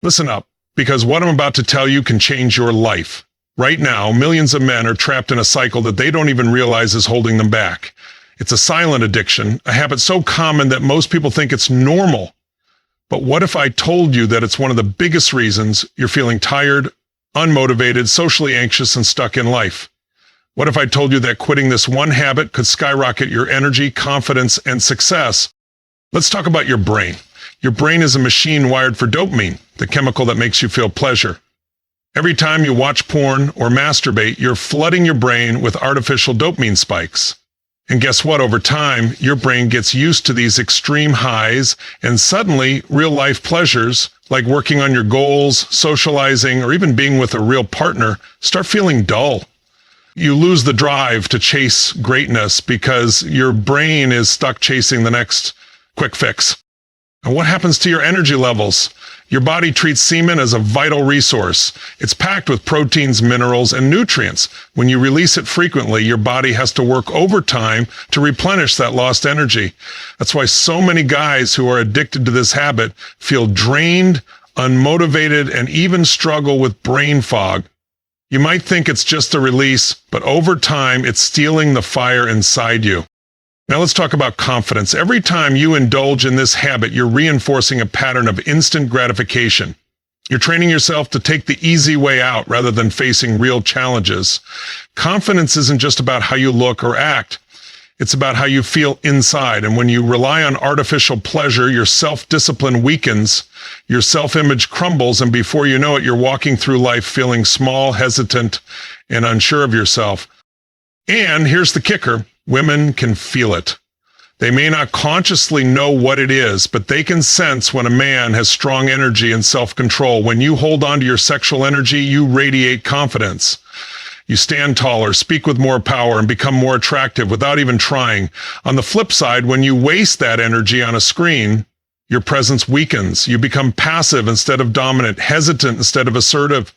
Listen up, because what I'm about to tell you can change your life. Right now, millions of men are trapped in a cycle that they don't even realize is holding them back. It's a silent addiction, a habit so common that most people think it's normal. But what if I told you that it's one of the biggest reasons you're feeling tired, unmotivated, socially anxious, and stuck in life? What if I told you that quitting this one habit could skyrocket your energy, confidence, and success? Let's talk about your brain. Your brain is a machine wired for dopamine, the chemical that makes you feel pleasure. Every time you watch porn or masturbate, you're flooding your brain with artificial dopamine spikes. And guess what? Over time, your brain gets used to these extreme highs, and suddenly, real-life pleasures, like working on your goals, socializing, or even being with a real partner, start feeling dull. You lose the drive to chase greatness because your brain is stuck chasing the next quick fix. And what happens to your energy levels? Your body treats semen as a vital resource. It's packed with proteins, minerals, and nutrients. When you release it frequently, your body has to work overtime to replenish that lost energy. That's why so many guys who are addicted to this habit feel drained, unmotivated, and even struggle with brain fog. You might think it's just a release, but over time, it's stealing the fire inside you. Now let's talk about confidence. Every time you indulge in this habit, you're reinforcing a pattern of instant gratification. You're training yourself to take the easy way out rather than facing real challenges. Confidence isn't just about how you look or act. It's about how you feel inside. And when you rely on artificial pleasure, your self-discipline weakens, your self-image crumbles, and before you know it, you're walking through life feeling small, hesitant, and unsure of yourself. And here's the kicker. Women can feel it. They may not consciously know what it is, but they can sense when a man has strong energy and self-control. When you hold on to your sexual energy, you radiate confidence. You stand taller, speak with more power, and become more attractive without even trying. On the flip side, when you waste that energy on a screen, your presence weakens. You become passive instead of dominant, hesitant instead of assertive.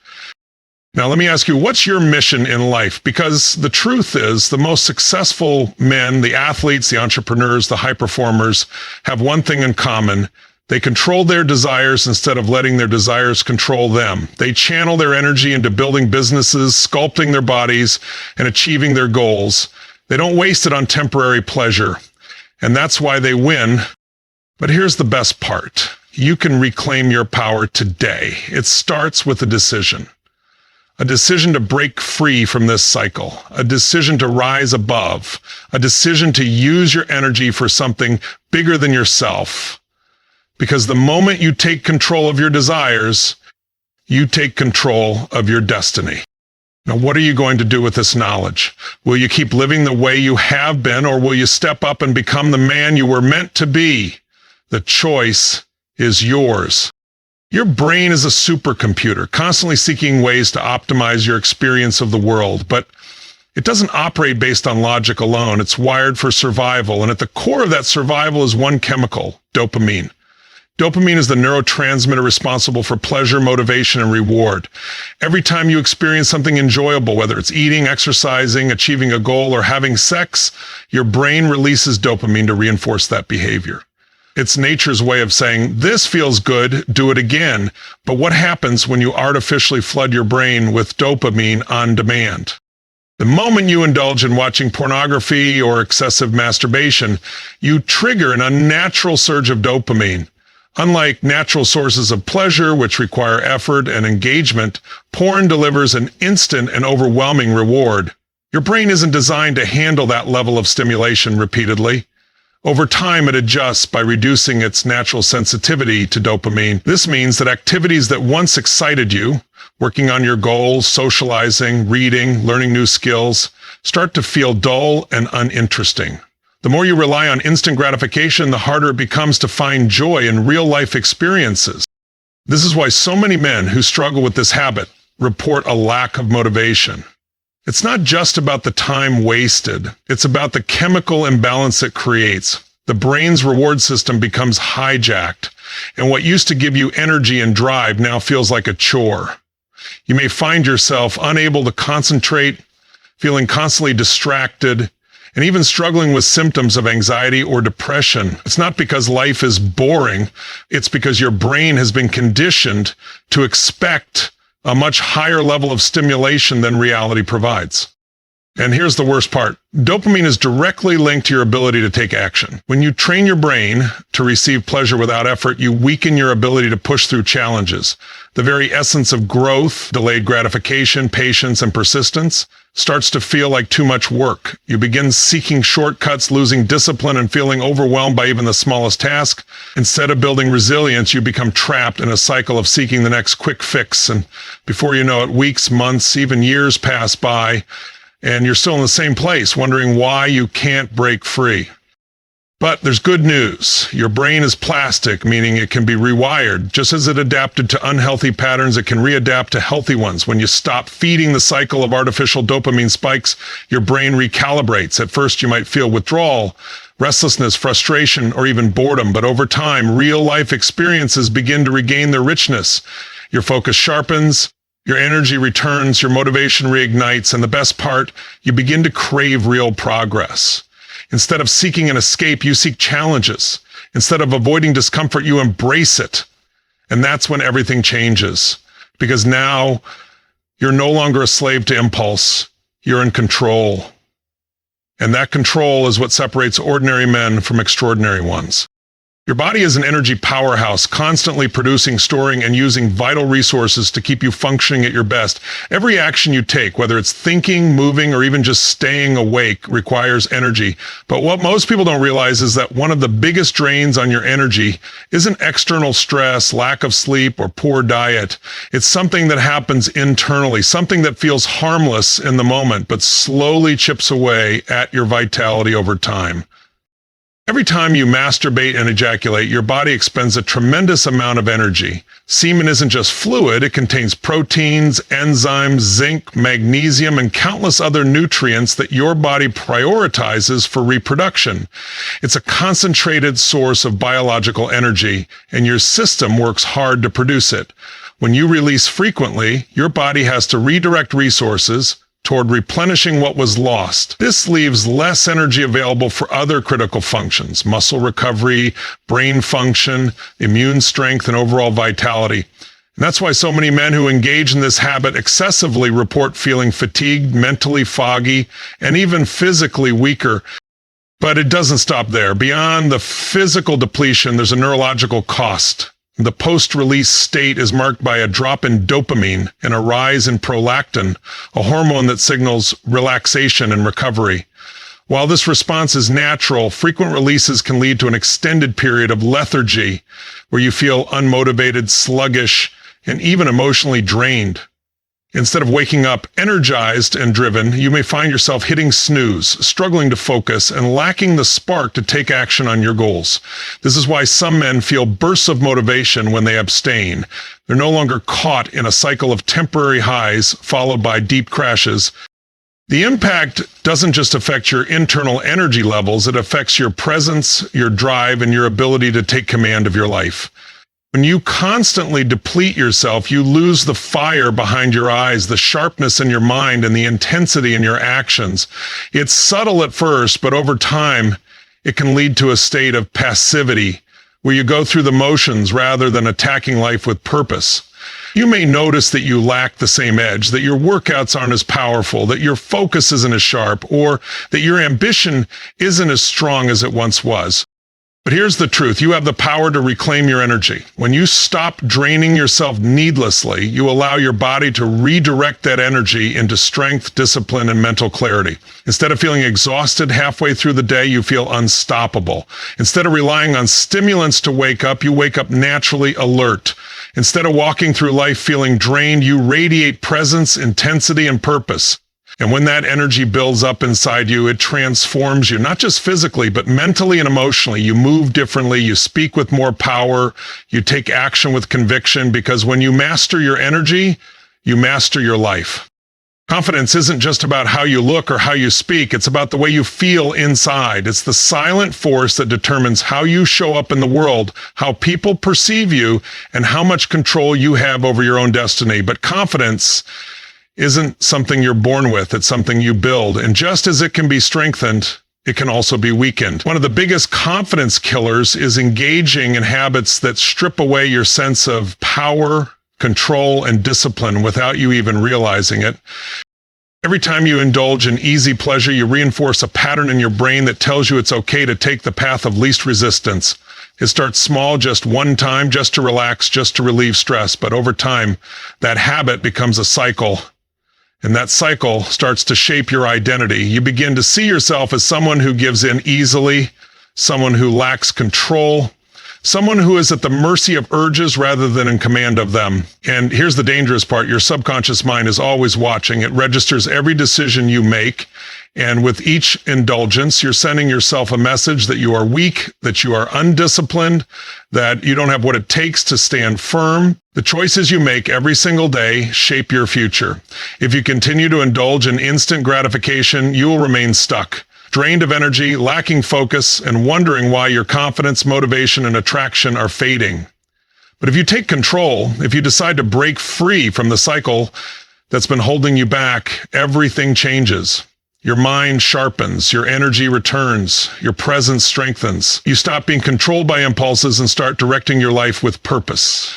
Now, let me ask you, what's your mission in life? Because the truth is, the most successful men, the athletes, the entrepreneurs, the high performers, have one thing in common. They control their desires instead of letting their desires control them. They channel their energy into building businesses, sculpting their bodies, and achieving their goals. They don't waste it on temporary pleasure. And that's why they win. But here's the best part. You can reclaim your power today. It starts with a decision. A decision to break free from this cycle, a decision to rise above, a decision to use your energy for something bigger than yourself. Because the moment you take control of your desires, you take control of your destiny. Now, what are you going to do with this knowledge? Will you keep living the way you have been, or will you step up and become the man you were meant to be? The choice is yours. Your brain is a supercomputer, constantly seeking ways to optimize your experience of the world, but it doesn't operate based on logic alone. It's wired for survival, and at the core of that survival is one chemical, dopamine. Dopamine is the neurotransmitter responsible for pleasure, motivation, and reward. Every time you experience something enjoyable, whether it's eating, exercising, achieving a goal, or having sex, your brain releases dopamine to reinforce that behavior. It's nature's way of saying, this feels good, do it again. But what happens when you artificially flood your brain with dopamine on demand? The moment you indulge in watching pornography or excessive masturbation, you trigger an unnatural surge of dopamine. Unlike natural sources of pleasure, which require effort and engagement, porn delivers an instant and overwhelming reward. Your brain isn't designed to handle that level of stimulation repeatedly. Over time, it adjusts by reducing its natural sensitivity to dopamine. This means that activities that once excited you, working on your goals, socializing, reading, learning new skills, start to feel dull and uninteresting. The more you rely on instant gratification, the harder it becomes to find joy in real-life experiences. This is why so many men who struggle with this habit report a lack of motivation. It's not just about the time wasted. It's about the chemical imbalance it creates. The brain's reward system becomes hijacked, and what used to give you energy and drive now feels like a chore. You may find yourself unable to concentrate, feeling constantly distracted, and even struggling with symptoms of anxiety or depression. It's not because life is boring. It's because your brain has been conditioned to expect a much higher level of stimulation than reality provides. And here's the worst part. Dopamine is directly linked to your ability to take action. When you train your brain to receive pleasure without effort, you weaken your ability to push through challenges. The very essence of growth, delayed gratification, patience, and persistence starts to feel like too much work. You begin seeking shortcuts, losing discipline, and feeling overwhelmed by even the smallest task. Instead of building resilience, you become trapped in a cycle of seeking the next quick fix. And before you know it, weeks, months, even years pass by, and you're still in the same place, wondering why you can't break free. But there's good news. Your brain is plastic, meaning it can be rewired. Just as it adapted to unhealthy patterns, it can readapt to healthy ones. When you stop feeding the cycle of artificial dopamine spikes, your brain recalibrates. At first, you might feel withdrawal, restlessness, frustration, or even boredom. But over time, real-life experiences begin to regain their richness. Your focus sharpens, your energy returns, your motivation reignites, and the best part, you begin to crave real progress. Instead of seeking an escape, you seek challenges. Instead of avoiding discomfort, you embrace it. And that's when everything changes. Because now, you're no longer a slave to impulse. You're in control. And that control is what separates ordinary men from extraordinary ones. Your body is an energy powerhouse, constantly producing, storing, and using vital resources to keep you functioning at your best. Every action you take, whether it's thinking, moving, or even just staying awake, requires energy. But what most people don't realize is that one of the biggest drains on your energy isn't external stress, lack of sleep, or poor diet. It's something that happens internally, something that feels harmless in the moment, but slowly chips away at your vitality over time. Every time you masturbate and ejaculate, your body expends a tremendous amount of energy. Semen isn't just fluid, it contains proteins, enzymes, zinc, magnesium, and countless other nutrients that your body prioritizes for reproduction. It's a concentrated source of biological energy, and your system works hard to produce it. When you release frequently, your body has to redirect resources toward replenishing what was lost. This leaves less energy available for other critical functions, muscle recovery, brain function, immune strength, and overall vitality. And that's why so many men who engage in this habit excessively report feeling fatigued, mentally foggy, and even physically weaker. But it doesn't stop there. Beyond the physical depletion, there's a neurological cost. The post-release state is marked by a drop in dopamine and a rise in prolactin, a hormone that signals relaxation and recovery. While this response is natural, frequent releases can lead to an extended period of lethargy, where you feel unmotivated, sluggish, and even emotionally drained. Instead of waking up energized and driven, you may find yourself hitting snooze, struggling to focus, and lacking the spark to take action on your goals. This is why some men feel bursts of motivation when they abstain. They're no longer caught in a cycle of temporary highs followed by deep crashes. The impact doesn't just affect your internal energy levels, it affects your presence, your drive, and your ability to take command of your life. When you constantly deplete yourself, you lose the fire behind your eyes, the sharpness in your mind, and the intensity in your actions. It's subtle at first, but over time, it can lead to a state of passivity, where you go through the motions rather than attacking life with purpose. You may notice that you lack the same edge, that your workouts aren't as powerful, that your focus isn't as sharp, or that your ambition isn't as strong as it once was. But here's the truth. You have the power to reclaim your energy. When you stop draining yourself needlessly, you allow your body to redirect that energy into strength, discipline, and mental clarity. Instead of feeling exhausted halfway through the day, you feel unstoppable. Instead of relying on stimulants to wake up, you wake up naturally alert. Instead of walking through life feeling drained, you radiate presence, intensity, and purpose. And when that energy builds up inside you, it transforms you, not just physically, but mentally and emotionally. You move differently, you speak with more power, you take action with conviction, because when you master your energy, you master your life. Confidence isn't just about how you look or how you speak, it's about the way you feel inside. It's the silent force that determines how you show up in the world, how people perceive you, and how much control you have over your own destiny. But confidence isn't something you're born with, it's something you build. And just as it can be strengthened, it can also be weakened. One of the biggest confidence killers is engaging in habits that strip away your sense of power, control, and discipline without you even realizing it. Every time you indulge in easy pleasure, you reinforce a pattern in your brain that tells you it's okay to take the path of least resistance. It starts small, just one time, just to relax, just to relieve stress. But over time, that habit becomes a cycle. And that cycle starts to shape your identity. You begin to see yourself as someone who gives in easily, someone who lacks control, someone who is at the mercy of urges rather than in command of them. And here's the dangerous part. Your subconscious mind is always watching. It registers every decision you make. And with each indulgence, you're sending yourself a message that you are weak, that you are undisciplined, that you don't have what it takes to stand firm. The choices you make every single day shape your future. If you continue to indulge in instant gratification, you will remain stuck, drained of energy, lacking focus, and wondering why your confidence, motivation, and attraction are fading. But if you take control, if you decide to break free from the cycle that's been holding you back, everything changes. Your mind sharpens, your energy returns, your presence strengthens. You stop being controlled by impulses and start directing your life with purpose.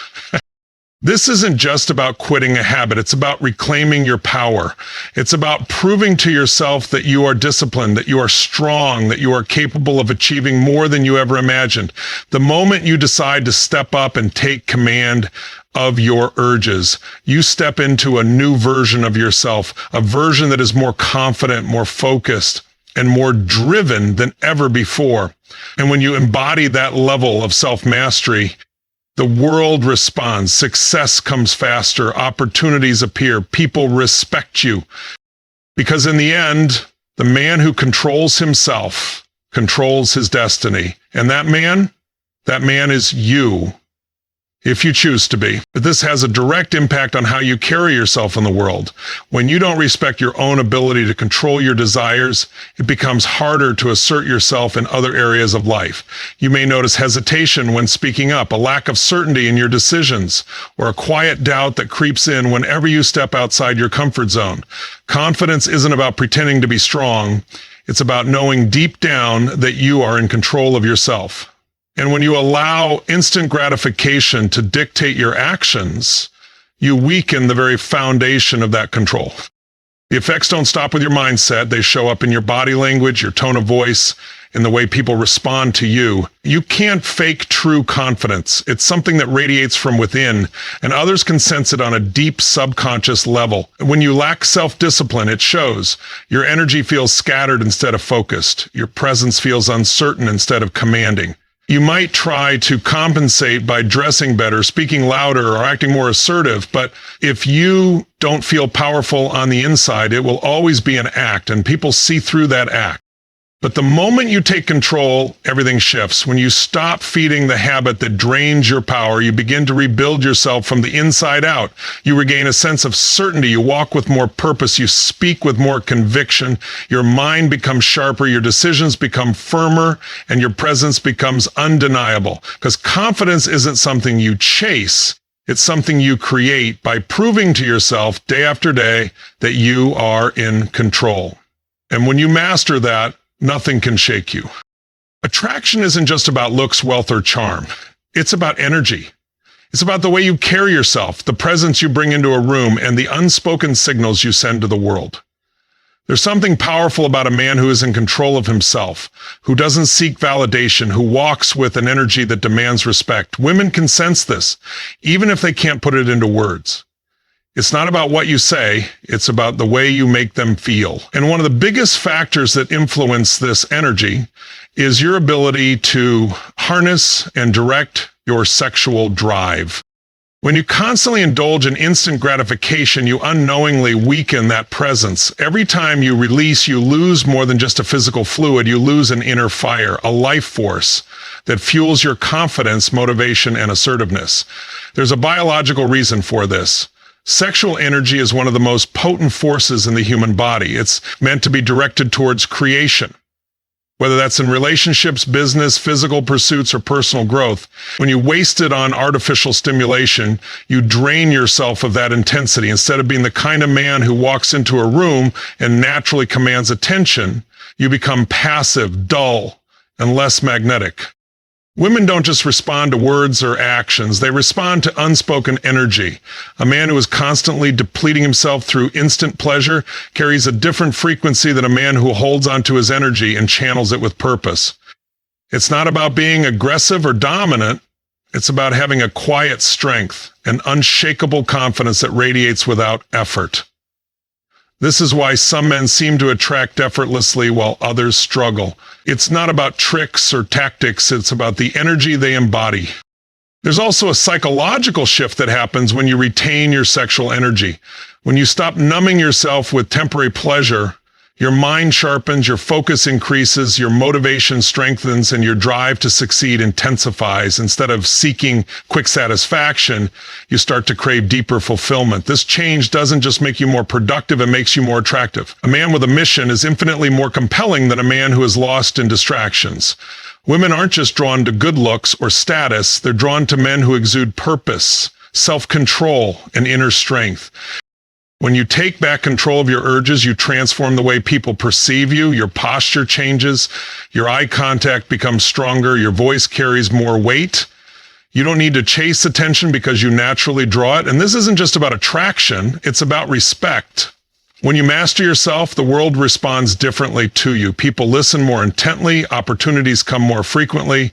This isn't just about quitting a habit. It's about reclaiming your power. It's about proving to yourself that you are disciplined, that you are strong, that you are capable of achieving more than you ever imagined. The moment you decide to step up and take command of your urges, you step into a new version of yourself, a version that is more confident, more focused, and more driven than ever before. And when you embody that level of self-mastery, the world responds. Success comes faster. Opportunities appear. People respect you. Because in the end, the man who controls himself controls his destiny. And that man is you, if you choose to be. But this has a direct impact on how you carry yourself in the world. When you don't respect your own ability to control your desires, it becomes harder to assert yourself in other areas of life. You may notice hesitation when speaking up, a lack of certainty in your decisions, or a quiet doubt that creeps in whenever you step outside your comfort zone. Confidence isn't about pretending to be strong. It's about knowing deep down that you are in control of yourself. And when you allow instant gratification to dictate your actions, you weaken the very foundation of that control. The effects don't stop with your mindset. They show up in your body language, your tone of voice, in the way people respond to you. You can't fake true confidence. It's something that radiates from within, and others can sense it on a deep subconscious level. When you lack self-discipline, it shows. Your energy feels scattered instead of focused. Your presence feels uncertain instead of commanding. You might try to compensate by dressing better, speaking louder, or acting more assertive, but if you don't feel powerful on the inside, it will always be an act, and people see through that act. But the moment you take control, everything shifts. When you stop feeding the habit that drains your power, you begin to rebuild yourself from the inside out. You regain a sense of certainty. You walk with more purpose. You speak with more conviction. Your mind becomes sharper. Your decisions become firmer, and your presence becomes undeniable. Because confidence isn't something you chase. It's something you create by proving to yourself day after day that you are in control. And when you master that, nothing can shake you. Attraction isn't just about looks, wealth, or charm. It's about energy. It's about the way you carry yourself, the presence you bring into a room, and the unspoken signals you send to the world. There's something powerful about a man who is in control of himself, who doesn't seek validation, who walks with an energy that demands respect. Women can sense this, even if they can't put it into words. It's not about what you say, it's about the way you make them feel. And one of the biggest factors that influence this energy is your ability to harness and direct your sexual drive. When you constantly indulge in instant gratification, you unknowingly weaken that presence. Every time you release, you lose more than just a physical fluid. You lose an inner fire, a life force that fuels your confidence, motivation, and assertiveness. There's a biological reason for this. Sexual energy is one of the most potent forces in the human body. It's meant to be directed towards creation. Whether that's in relationships, business, physical pursuits, or personal growth, when you waste it on artificial stimulation, you drain yourself of that intensity. Instead of being the kind of man who walks into a room and naturally commands attention, You become passive, dull, and less magnetic. Women don't just respond to words or actions, they respond to unspoken energy. A man who is constantly depleting himself through instant pleasure carries a different frequency than a man who holds onto his energy and channels it with purpose. It's not about being aggressive or dominant, it's about having a quiet strength, an unshakable confidence that radiates without effort. This is why some men seem to attract effortlessly while others struggle. It's not about tricks or tactics, it's about the energy they embody. There's also a psychological shift that happens when you retain your sexual energy. When you stop numbing yourself with temporary pleasure, your mind sharpens, your focus increases, your motivation strengthens, and your drive to succeed intensifies. Instead of seeking quick satisfaction, you start to crave deeper fulfillment. This change doesn't just make you more productive, it makes you more attractive. A man with a mission is infinitely more compelling than a man who is lost in distractions. Women aren't just drawn to good looks or status, they're drawn to men who exude purpose, self-control, and inner strength. When you take back control of your urges, you transform the way people perceive you, your posture changes, your eye contact becomes stronger, your voice carries more weight. You don't need to chase attention because you naturally draw it. And this isn't just about attraction, it's about respect. When you master yourself, the world responds differently to you. People listen more intently, opportunities come more frequently,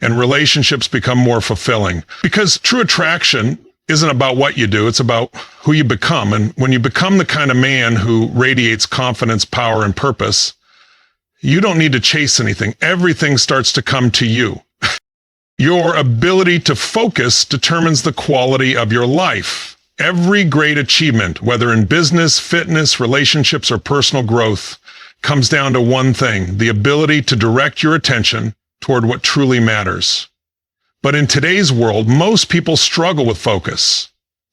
and relationships become more fulfilling. Because true attraction isn't about what you do, it's about who you become. And when you become the kind of man who radiates confidence, power, and purpose, you don't need to chase anything. Everything starts to come to you. Your ability to focus determines the quality of your life. Every great achievement, whether in business, fitness, relationships, or personal growth, comes down to one thing: the ability to direct your attention toward what truly matters. But in today's world, most people struggle with focus.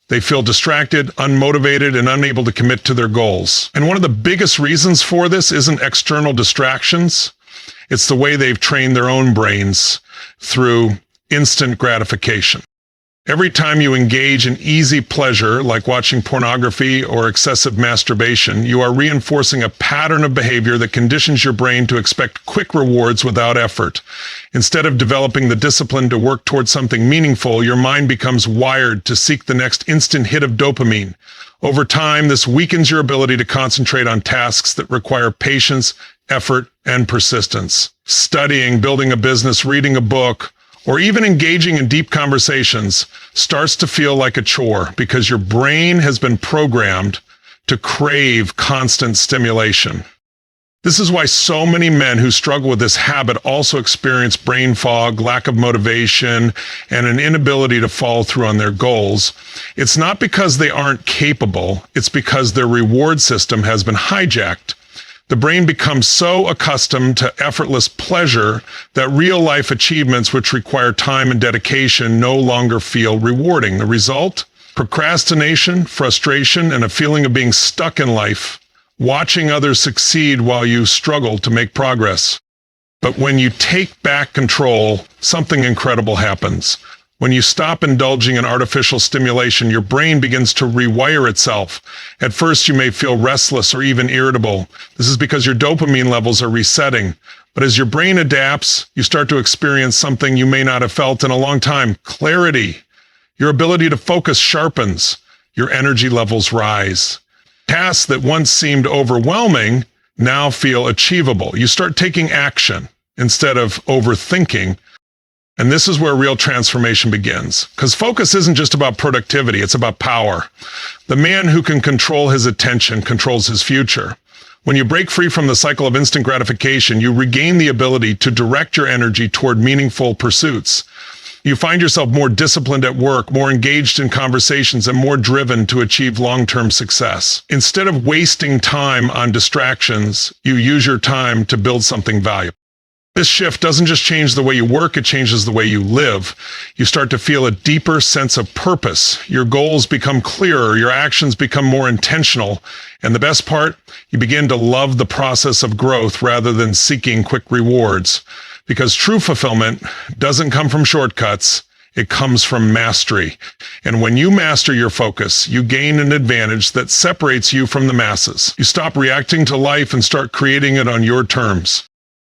They feel distracted, unmotivated, and unable to commit to their goals. And one of the biggest reasons for this isn't external distractions. It's the way they've trained their own brains through instant gratification. Every time you engage in easy pleasure, like watching pornography or excessive masturbation, you are reinforcing a pattern of behavior that conditions your brain to expect quick rewards without effort. Instead of developing the discipline to work towards something meaningful, your mind becomes wired to seek the next instant hit of dopamine. Over time, this weakens your ability to concentrate on tasks that require patience, effort, and persistence. Studying, building a business, reading a book, or even engaging in deep conversations starts to feel like a chore because your brain has been programmed to crave constant stimulation. This is why so many men who struggle with this habit also experience brain fog, lack of motivation, and an inability to follow through on their goals. It's not because they aren't capable, it's because their reward system has been hijacked. The brain becomes so accustomed to effortless pleasure that real-life achievements which require time and dedication no longer feel rewarding. The result? Procrastination, frustration, and a feeling of being stuck in life, watching others succeed while you struggle to make progress. But when you take back control, something incredible happens. When you stop indulging in artificial stimulation, your brain begins to rewire itself. At first, you may feel restless or even irritable. This is because your dopamine levels are resetting. But as your brain adapts, you start to experience something you may not have felt in a long time: clarity. Your ability to focus sharpens. Your energy levels rise. Tasks that once seemed overwhelming now feel achievable. You start taking action instead of overthinking. And this is where real transformation begins. Because focus isn't just about productivity, it's about power. The man who can control his attention controls his future. When you break free from the cycle of instant gratification, you regain the ability to direct your energy toward meaningful pursuits. You find yourself more disciplined at work, more engaged in conversations, and more driven to achieve long-term success. Instead of wasting time on distractions, you use your time to build something valuable. This shift doesn't just change the way you work, it changes the way you live. You start to feel a deeper sense of purpose. Your goals become clearer, your actions become more intentional, and the best part, you begin to love the process of growth rather than seeking quick rewards. Because true fulfillment doesn't come from shortcuts, It comes from mastery. And when you master your focus, you gain an advantage that separates you from the masses. You stop reacting to life and start creating it on your terms.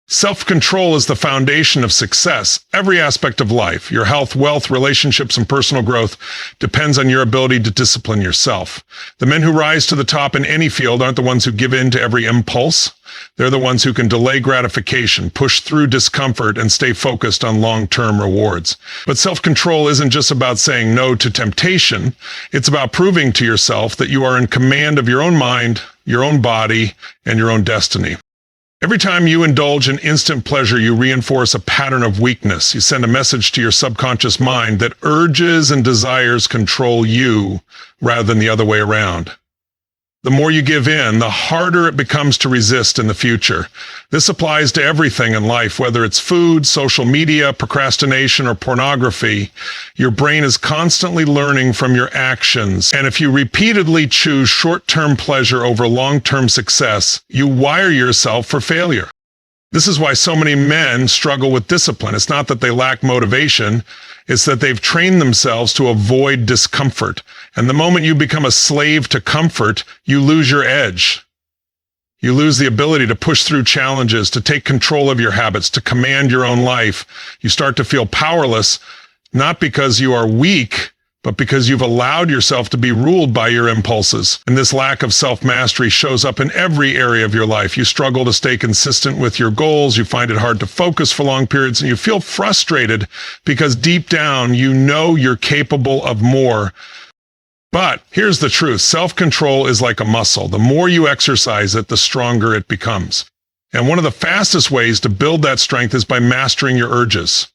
Self-control is the foundation of success. Every aspect of life, your health, wealth, relationships, and personal growth depends on your ability to discipline yourself. The men who rise to the top in any field aren't the ones who give in to every impulse. They're the ones who can delay gratification, push through discomfort, and stay focused on long-term rewards. But self-control isn't just about saying no to temptation. It's about proving to yourself that you are in command of your own mind, your own body, and your own destiny. Every time you indulge in instant pleasure, you reinforce a pattern of weakness. You send a message to your subconscious mind that urges and desires control you rather than the other way around. The more you give in, the harder it becomes to resist in the future. This applies to everything in life, whether it's food, social media, procrastination, or pornography. Your brain is constantly learning from your actions. And if you repeatedly choose short-term pleasure over long-term success, you wire yourself for failure. This is why so many men struggle with discipline. It's not that they lack motivation. It's that they've trained themselves to avoid discomfort. And the moment you become a slave to comfort, you lose your edge. You lose the ability to push through challenges, to take control of your habits, to command your own life. You start to feel powerless, not because you are weak, but because you've allowed yourself to be ruled by your impulses. And this lack of self-mastery shows up in every area of your life. You struggle to stay consistent with your goals. You find it hard to focus for long periods, and you feel frustrated because deep down, you know you're capable of more. But here's the truth. Self-control is like a muscle. The more you exercise it, the stronger it becomes. And one of the fastest ways to build that strength is by mastering your urges.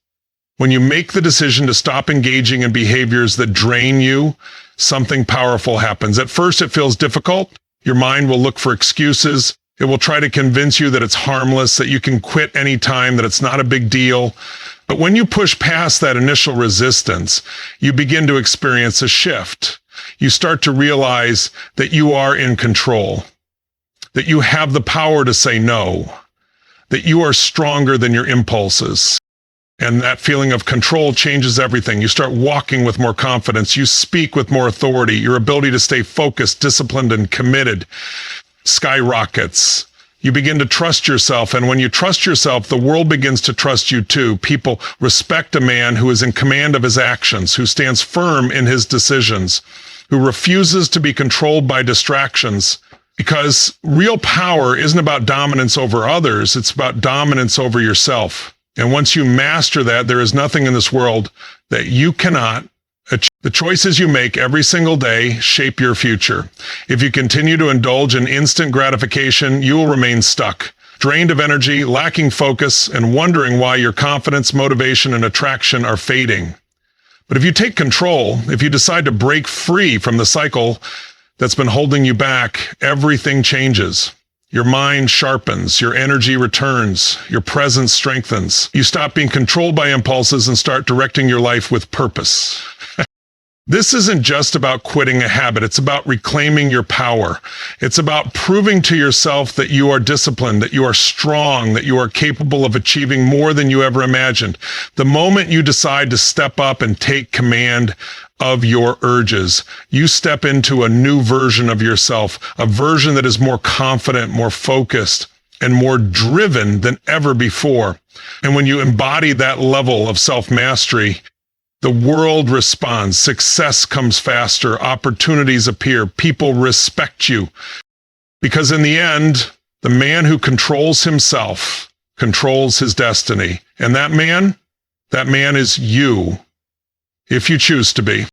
When you make the decision to stop engaging in behaviors that drain you, something powerful happens. At first, it feels difficult. Your mind will look for excuses. It will try to convince you that it's harmless, that you can quit anytime, that it's not a big deal. But when you push past that initial resistance, you begin to experience a shift. You start to realize that you are in control, that you have the power to say no, that you are stronger than your impulses. And that feeling of control changes everything. You start walking with more confidence. You speak with more authority. Your ability to stay focused, disciplined, and committed skyrockets. You begin to trust yourself. And when you trust yourself, the world begins to trust you too. People respect a man who is in command of his actions, who stands firm in his decisions, who refuses to be controlled by distractions. Because real power isn't about dominance over others. It's about dominance over yourself. And once you master that, there is nothing in this world that you cannot achieve. The choices you make every single day shape your future. If you continue to indulge in instant gratification, you will remain stuck, drained of energy, lacking focus, and wondering why your confidence, motivation, and attraction are fading. But if you take control, if you decide to break free from the cycle that's been holding you back, everything changes. Your mind sharpens, your energy returns, your presence strengthens. You stop being controlled by impulses and start directing your life with purpose. This isn't just about quitting a habit. It's about reclaiming your power. It's about proving to yourself that you are disciplined, that you are strong, that you are capable of achieving more than you ever imagined. The moment you decide to step up and take command of your urges, you step into a new version of yourself, a version that is more confident, more focused, and more driven than ever before. And when you embody that level of self-mastery, the world responds. Success comes faster. Opportunities appear. People respect you. Because in the end, the man who controls himself controls his destiny. And that man is you, if you choose to be.